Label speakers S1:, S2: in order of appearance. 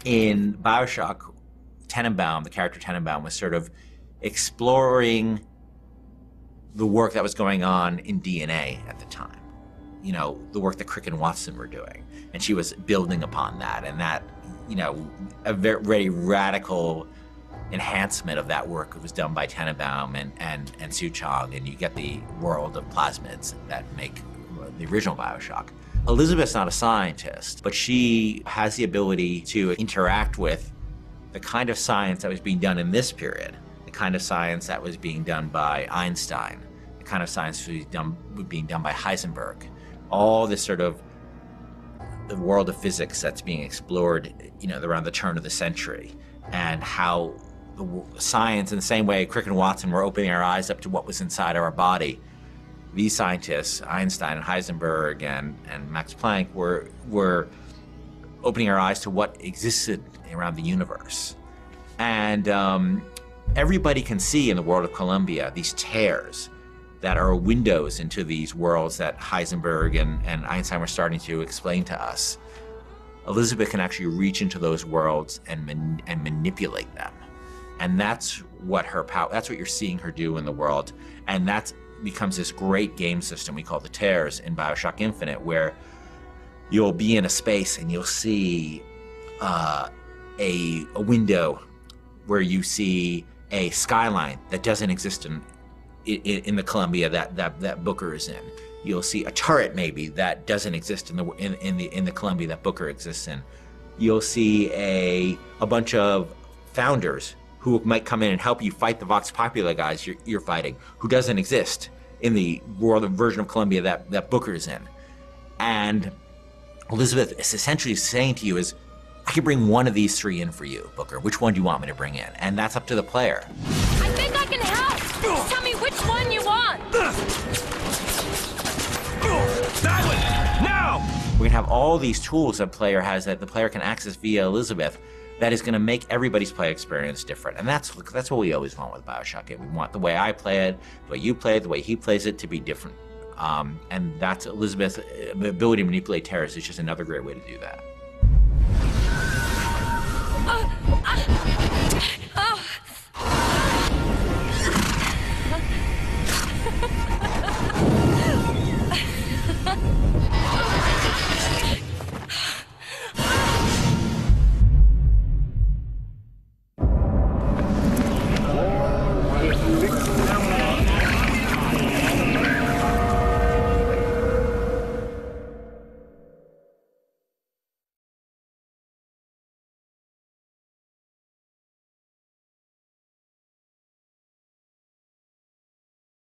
S1: In BioShock, Tenenbaum, the character Tenenbaum, was sort of exploring the work that was going on in DNA at the time. You know, the work that Crick and Watson were doing. And she was building upon that, and that, you know, a very radical enhancement of that work was done by Tenenbaum and Sue Chong, and you get the world of plasmids that make the original BioShock. Elizabeth's not a scientist, but she has the ability to interact with the kind of science that was being done in this period, the kind of science that was being done by Einstein, the kind of science that was being done by Heisenberg. All this sort of the world of physics that's being explored, you know, around the turn of the century, and how the science, in the same way Crick and Watson were opening our eyes up to what was inside our body, these scientists, Einstein and Heisenberg and Max Planck, were opening our eyes to what existed around the universe. And everybody can see in the world of Columbia these tears that are windows into these worlds that Heisenberg and Einstein were starting to explain to us. Elizabeth can actually reach into those worlds and manipulate them. And that's what that's what you're seeing her do in the world. And that becomes this great game system we call the tears in BioShock Infinite, where you'll be in a space and you'll see a window where you see a skyline that doesn't exist in the Columbia that Booker is in. You'll see a turret maybe that doesn't exist in the Columbia that Booker exists in. You'll see a bunch of founders who might come in and help you fight the Vox Populi guys you're fighting, who doesn't exist in the world version of Columbia that Booker's in. And Elizabeth is essentially saying to you is, I can bring one of these three in for you, Booker. Which one do you want me to bring in? And that's up to the player.
S2: I think I can help. Just tell me which one you want.
S3: That one, now!
S1: We're gonna have all these tools that player has that the player can access via Elizabeth that is gonna make everybody's play experience different. And that's what we always want with BioShock. We want the way I play it, the way you play it, the way he plays it to be different. And that's Elizabeth's ability to manipulate terrorists is just another great way to do that.